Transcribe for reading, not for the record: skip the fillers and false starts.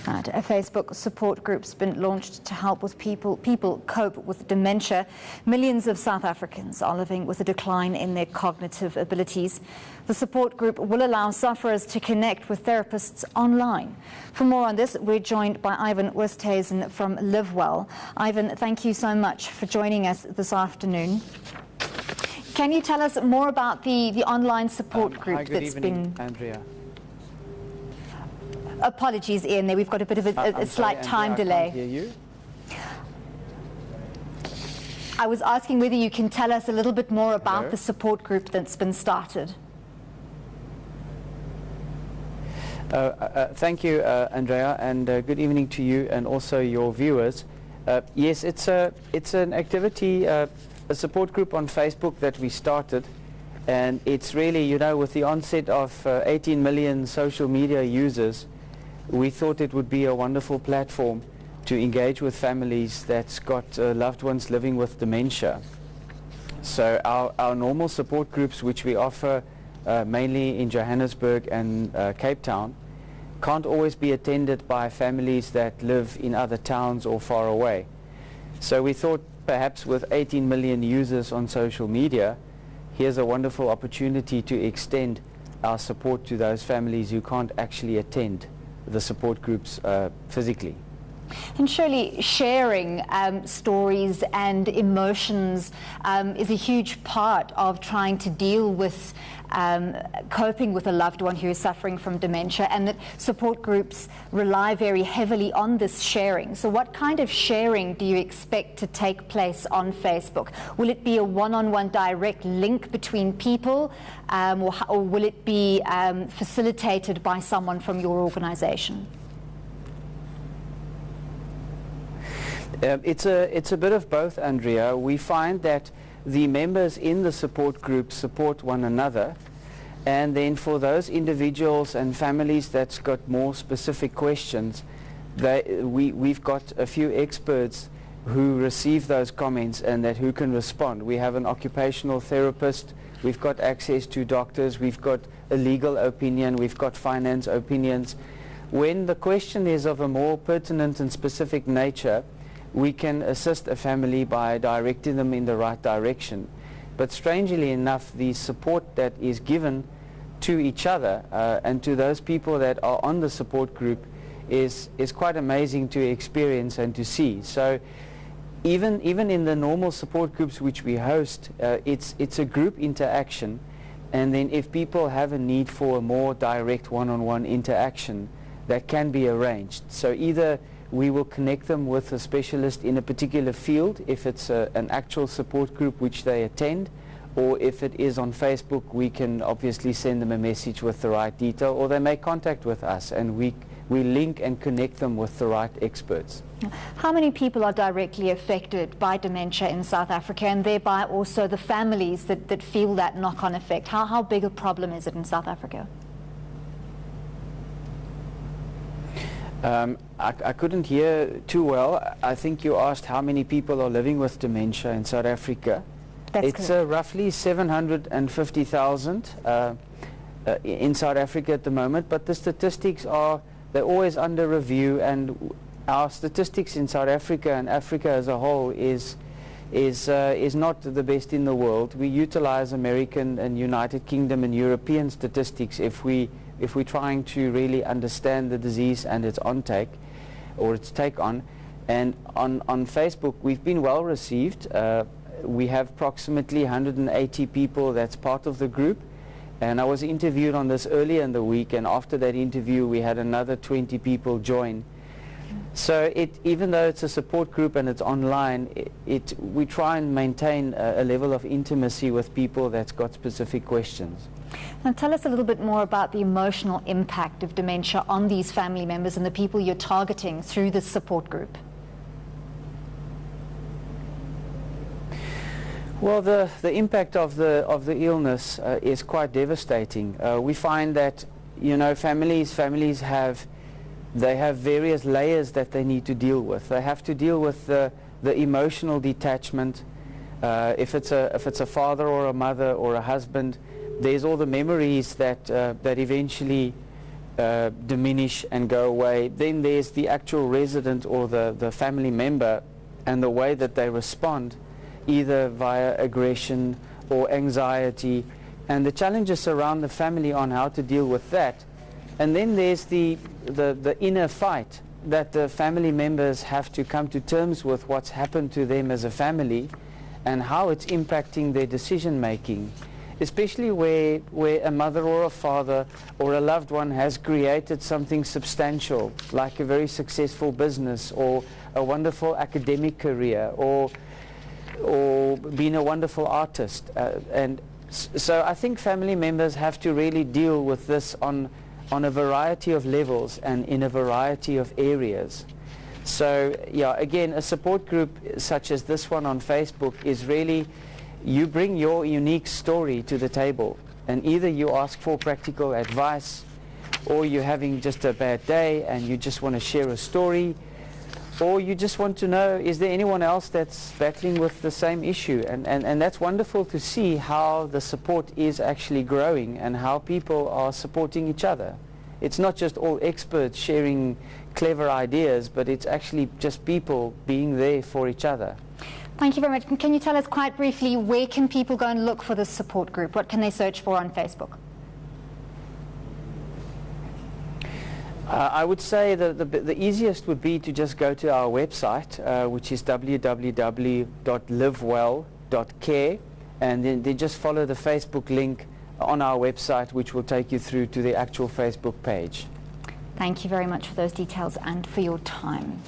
A Facebook support group's been launched to help with people cope with dementia. Millions of South Africans are living with a decline in their cognitive abilities. The support group will allow sufferers to connect with therapists online. For more on this, we're joined by Ivan Oosthuizen from Livewell. Ivan, thank you so much for joining us this afternoon. Can you tell us more about the online support group hi, good that's evening, been... Andrea. Apologies, Ian, there we've got a bit of a slight time delay. I can't hear you. I was asking whether you can tell us a little bit more about Hello? the support group that's been started. Thank you, Andrea, and good evening to you and also your viewers. Yes, it's an activity, a support group on Facebook that we started, and it's really, you know, with the onset of 18 million social media users, we thought it would be a wonderful platform to engage with families that's got loved ones living with dementia. So our normal support groups, which we offer mainly in Johannesburg and Cape Town, can't always be attended by families that live in other towns or far away. So we thought perhaps with 18 million users on social media, here's a wonderful opportunity to extend our support to those families who can't actually attend the support groups physically. And surely sharing stories and emotions is a huge part of trying to deal with coping with a loved one who is suffering from dementia, and that support groups rely very heavily on this sharing. So what kind of sharing do you expect to take place on Facebook? Will it be a one-on-one direct link between people, or will it be facilitated by someone from your organization? It's a bit of both, Andrea. We find that the members in the support group support one another, and then for those individuals and families that's got more specific questions, we've got a few experts who receive those comments and who can respond. We have an occupational therapist, we've got access to doctors, we've got a legal opinion, we've got finance opinions. When the question is of a more pertinent and specific nature, we can assist a family by directing them in the right direction. But strangely enough, the support that is given to each other and to those people that are on the support group is quite amazing to experience and to see. So even in the normal support groups which we host, it's a group interaction, and then if people have a need for a more direct one-on-one interaction, that can be arranged. So either we will connect them with a specialist in a particular field if it's an actual support group which they attend, or if it is on Facebook, we can obviously send them a message with the right detail, or they may contact with us and we link and connect them with the right experts. How many people are directly affected by dementia in South Africa, and thereby also the families that feel that knock-on effect? How big a problem is it in South Africa? I couldn't hear too well. I think you asked how many people are living with dementia in South Africa. It's roughly 750,000 in South Africa at the moment, but the statistics they're always under review, and our statistics in South Africa and Africa as a whole is not the best in the world. We utilize American and United Kingdom and European statistics if we're trying to really understand the disease and its take on. And on Facebook, we've been well received. We have approximately 180 people that's part of the group. And I was interviewed on this earlier in the week, and after that interview, we had another 20 people join. So even though it's a support group and it's online, we try and maintain a level of intimacy with people that's got specific questions. Now tell us a little bit more about the emotional impact of dementia on these family members and the people you're targeting through this support group. Well, the impact of the illness is quite devastating. We find that, you know, families have various layers that they need to deal with. They have to deal with the emotional detachment. If it's a father or a mother or a husband, there's all the memories that eventually diminish and go away. Then there's the actual resident or the family member and the way that they respond, either via aggression or anxiety, and the challenges around the family on how to deal with that. And then there's the inner fight that the family members have to come to terms with what's happened to them as a family and how it's impacting their decision making, especially where a mother or a father or a loved one has created something substantial, like a very successful business or a wonderful academic career or being a wonderful artist. So I think family members have to really deal with this on a variety of levels and in a variety of areas. So yeah, again, a support group such as this one on Facebook is really, you bring your unique story to the table, and either you ask for practical advice, or you're having just a bad day and you just want to share a story, or you just want to know, is there anyone else that's battling with the same issue? And that's wonderful to see how the support is actually growing and how people are supporting each other. It's not just all experts sharing clever ideas, but it's actually just people being there for each other. Thank you very much. Can you tell us quite briefly, where can people go and look for this support group? What can they search for on Facebook? I would say that the easiest would be to just go to our website, which is www.livewell.care, and then they just follow the Facebook link on our website, which will take you through to the actual Facebook page. Thank you very much for those details and for your time.